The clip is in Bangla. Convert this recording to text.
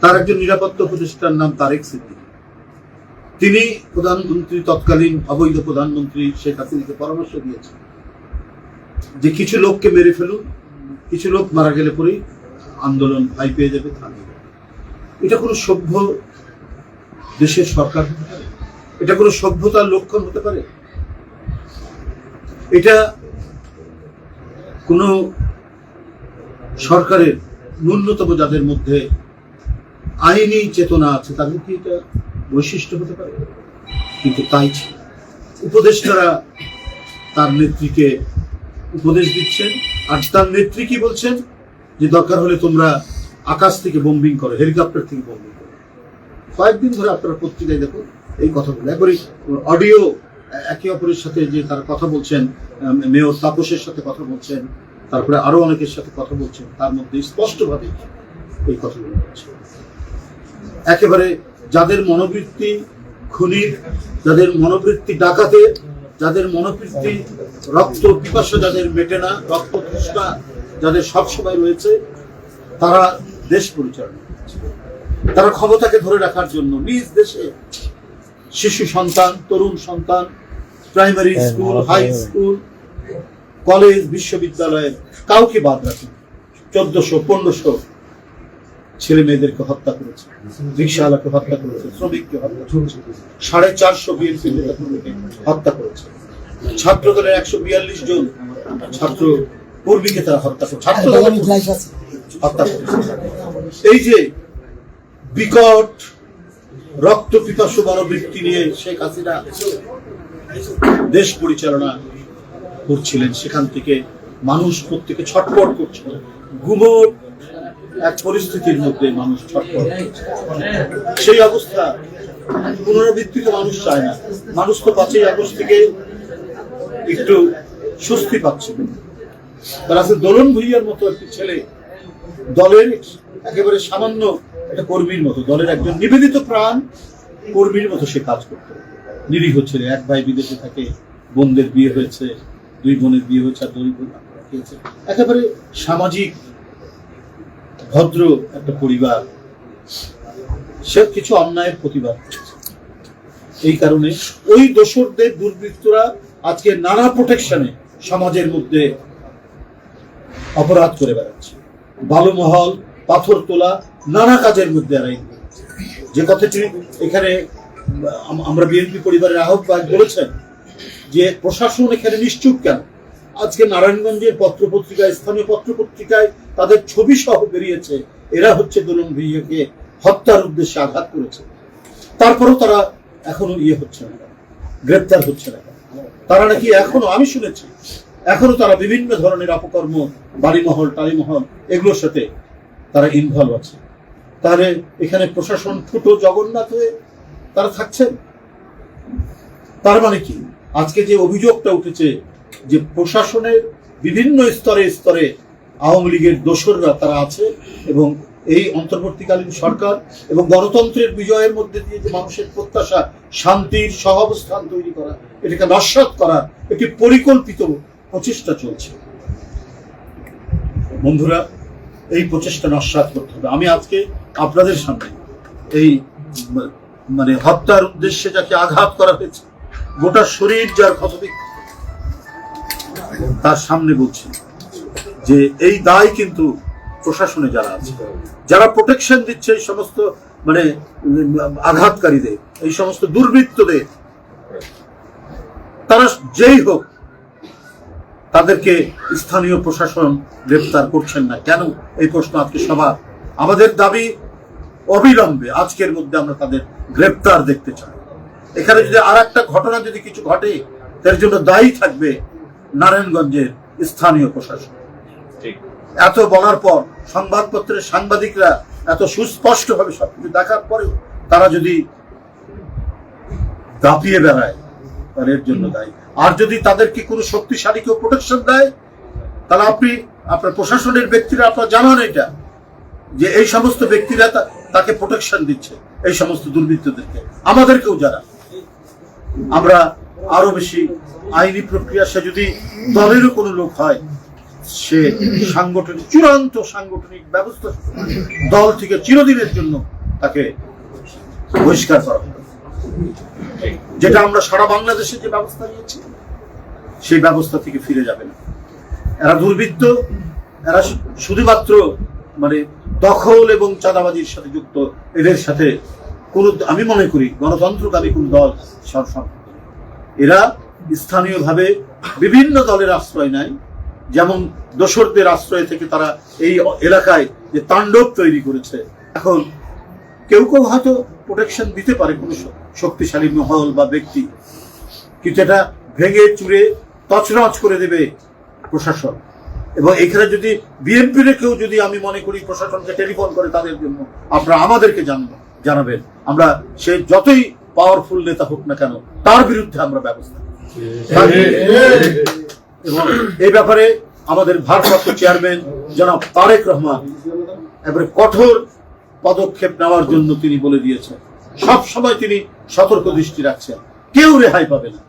তার একজন নিরাপত্তা উপদেষ্টার নাম তারেক সিদ্দিকী। তিনি প্রধানমন্ত্রী, তৎকালীন অবৈধ প্রধানমন্ত্রী শেখ হাসিনাকে পরামর্শ দিয়েছেন যে কিছু লোককে মেরে ফেলুন, কিছু লোক মারা গেলে পরেই আন্দোলন ভাই পেয়ে যাবে, থামিয়ে যাবে। এটা কোনো সভ্য দেশের সরকার হতে পারে? এটা কোনো সভ্যতার লক্ষণ হতে পারে? এটা কোনো সরকারের ন্যূনতম যাদের মধ্যে আইনি চেতনা আছে তাদের কি এটা বৈশিষ্ট্য হতে পারে? কিন্তু তাই ছিল। উপদেষ্টারা তার নেত্রীকে উপদেশ দিচ্ছেন, আর তার নেত্রী কি বলছেন যে দরকার হলে তোমরা আকাশ থেকে বোম্বিং করো, হেলিকপ্টার থেকে বোম্বিং করো। কয়েকদিন ধরে আপনারা পত্রিকায় দেখুন এই কথাগুলো, একবারই অডিও একে অপরের সাথে যে তারা কথা বলছেন, মেয়র তাপসের সাথে কথা বলছেন, তারপরে আরো অনেকের সাথে কথা বলছেন, তার মধ্যে স্পষ্টভাবে এই কথাগুলো বলছে। একেবারে যাদের মনোবৃত্তি খুনির, যাদের মনোবৃত্তি ডাকাতের, যাদের মনোবৃত্তি রক্ত পিপাসা যাদের মেটে না, রক্ত তৃষ্ণা যাদের সবসময় রয়েছে, তারা দেশ পরিচালনা করছে। তারা ক্ষমতাকে ধরে রাখার জন্য নিজ দেশে শিশু সন্তান, তরুণ সন্তান, primary school, high school, college, বিশ্ববিদ্যালয়ের কাউকে বাদ রাখেন। 1400-1500 ছেলে মেয়েদেরকে হত্যা করেছে, রিক্সাওয়ালাকে হত্যা করেছে, শ্রমিককে হত্যা করেছে, 450 বিএনপি নেতাকর্মীকে হত্যা করেছে, ছাত্র দলের 142 জন ছাত্র কর্মীকে তারা হত্যা করেছে, ছাত্র হত্যা করেছে। এই যে বিকট রক্ত পিপাসু মনোবৃত্তি নিয়ে শেখ হাসিনা দেশ পরিচালনা করছিলেন, সেখান থেকে মানুষ প্রত্যেকে ছটফট করছিল। গুমোট এক পরিস্থিতির মধ্যে মানুষ ছটফট করছে। সেই অবস্থা পুনরাবৃত্তিতে মানুষ চায় না। মানুষ তো 5ই আগস্ট থেকে একটু স্বস্তি পাচ্ছে। তার আছে দোলন ভুইয়ার মতো একটি ছেলে, দলের একেবারে সামান্য একটা কর্মীর মতো, দলের একজন নিবেদিত প্রাণ কর্মীর মতো সে কাজ করত। নিরীহ ছেলে, এক ভাই বিদেশে থাকে, বোনদের বিয়ে হয়েছে, 2 বোনের বিয়ে হয়েছে, আর 2 বোন হয়েছে। একেবারে সামাজিক ভদ্র একটা পরিবার। সে কিছু অন্যায়ের প্রতিবাদ করেছে। এই কারণে ওই দোসরদের দুর্বৃত্তরা আজকে নানা প্রোটেকশনে সমাজের মধ্যে অপরাধ করে বেড়াচ্ছে। বালুমহল, পাথর তোলা, নানা কাজের মধ্যে এরাই যে কথাটি এখানে আমরা বিএনপি পরিবারের আহ্বায়ক বলেছেন যে প্রশাসন এখানে নিশ্চুপ কেন? আজকে নারায়ণগঞ্জের পত্রপত্রিকায়, স্থানীয় পত্রপত্রিকায় তাদের ছবি সহ বেরিয়েছে এরা হচ্ছে দোলন ভুইয়াকে হত্যার উদ্দেশ্যে আঘাত করেছে। তারপরও তারা এখনো হচ্ছে না, গ্রেপ্তার হচ্ছে না। তারা নাকি এখনো, আমি শুনেছি, এখনো তারা বিভিন্ন ধরনের অপকর্ম, বাড়িমহল, টালিমহল, এগুলোর সাথে তারা ইনভলভ আছে। তাহলে এখানে প্রশাসন ছোট জগন্নাথ হয়ে তারা থাকছেন। তার মানে কি? আজকে যে অভিযোগটা উঠেছে যে প্রশাসনের বিভিন্ন স্তরে স্তরে আওয়ামী লীগের দোসররা তারা আছে, এবং এই অন্তর্বর্তীকালীন সরকার এবং গণতন্ত্রের বিজয়ের মধ্যে দিয়ে যে মানুষের প্রত্যাশা শান্তির সহাবস্থান তৈরি করা, এটাকে নস্যাৎ করার একটি পরিকল্পিত প্রচেষ্টা চলছে। বন্ধুরা, এই প্রচেষ্টা নস্যাৎ করতে হবে। আমি আজকে আপনাদের সামনে এই হত্যার উদ্দেশ্যে যাকে আঘাত করা হয়েছে, গোটা শরীর যার ক্ষতবিক্ষত, তার সামনে বলছি যে এই দায় কিন্তু প্রশাসনে যারা আছে, যারা প্রোটেকশন দিচ্ছে এই সমস্ত আঘাতকারীদের, এই সমস্ত দুর্বৃত্তদের, তারা যেই হোক তাদেরকে স্থানীয় প্রশাসন গ্রেপ্তার করছেন না কেন? এই প্রশ্ন আজকে সবার। আমাদের দাবি অবিলম্বে আজকের মধ্যে আমরা তাদের গ্রেপ্তার দেখতে চাই। এখানে যদি আর একটা ঘটনা যদি কিছু ঘটে, তার জন্য দায়ী থাকবে নারায়ণগঞ্জের স্থানীয় প্রশাসন। এত বলার পর সংবাদপত্রের সাংবাদিকরা এত সুস্পষ্টভাবে সবকিছু দেখার পরেও তারা যদি দাপিয়ে বেড়ায়, তাহলে এর জন্য দায়ী। আর যদি তাদেরকে কোনো শক্তিশালী কেউ প্রোটেকশন দেয়, তাহলে আপনার প্রশাসনের ব্যক্তিরা আপনার জানান এটা, যে এই সমস্ত ব্যক্তিরা তাকে প্রোটেকশন দিচ্ছে, এই সমস্ত দুর্বৃত্তদেরকে। আমাদেরকেও যারা, আমরা আরো বেশি আইনি প্রক্রিয়া, সে যদি দলেরও কোনো লোক হয়, সে চূড়ান্ত সাংগঠনিক ব্যবস্থা দল থেকে চিরদিনের জন্য তাকে বহিষ্কার করা হবে। যেটা আমরা সারা বাংলাদেশে যে ব্যবস্থা নিয়েছি সেই ব্যবস্থা থেকে ফিরে যাবে না। এরা দুর্বৃত্ত, এরা শুধুমাত্র মানে দখল এবং চাঁদাবাজির সাথে যুক্ত। এদের সাথে কোন, আমি মনে করি গণতন্ত্রকামী কোন দল এরা স্থানীয়ভাবে বিভিন্ন দলের আশ্রয় নেয়। যেমন দোসরদের আশ্রয় থেকে তারা এই এলাকায় যে তাণ্ডব তৈরি করেছে, এখন কেউ কেউ হয়তো প্রোটেকশন দিতে পারে কোনো শক্তিশালী মহল বা ব্যক্তি, কিন্তু এটা ভেঙে চুরে তছনছ করে দেবে প্রশাসন। এবং এখানে যদি বিএনপির কেউ যদি, আমি মনে করি প্রশাসনকে টেলিফোন করে তাদের জন্য আপনারা আমাদেরকে জানাবেন, আমরা সে যতই পাওয়ারফুল নেতা হোক না কেন তার বিরুদ্ধে আমরা ব্যবস্থা নেব। এবং এই ব্যাপারে আমাদের ভারপ্রাপ্ত চেয়ারম্যান জনাব তারেক রহমান এবারে কঠোর পদক্ষেপ নেওয়ার জন্য তিনি বলে দিয়েছেন। সব সময় তিনি সতর্ক দৃষ্টি রাখছেন, কেউ রেহাই পাবে না।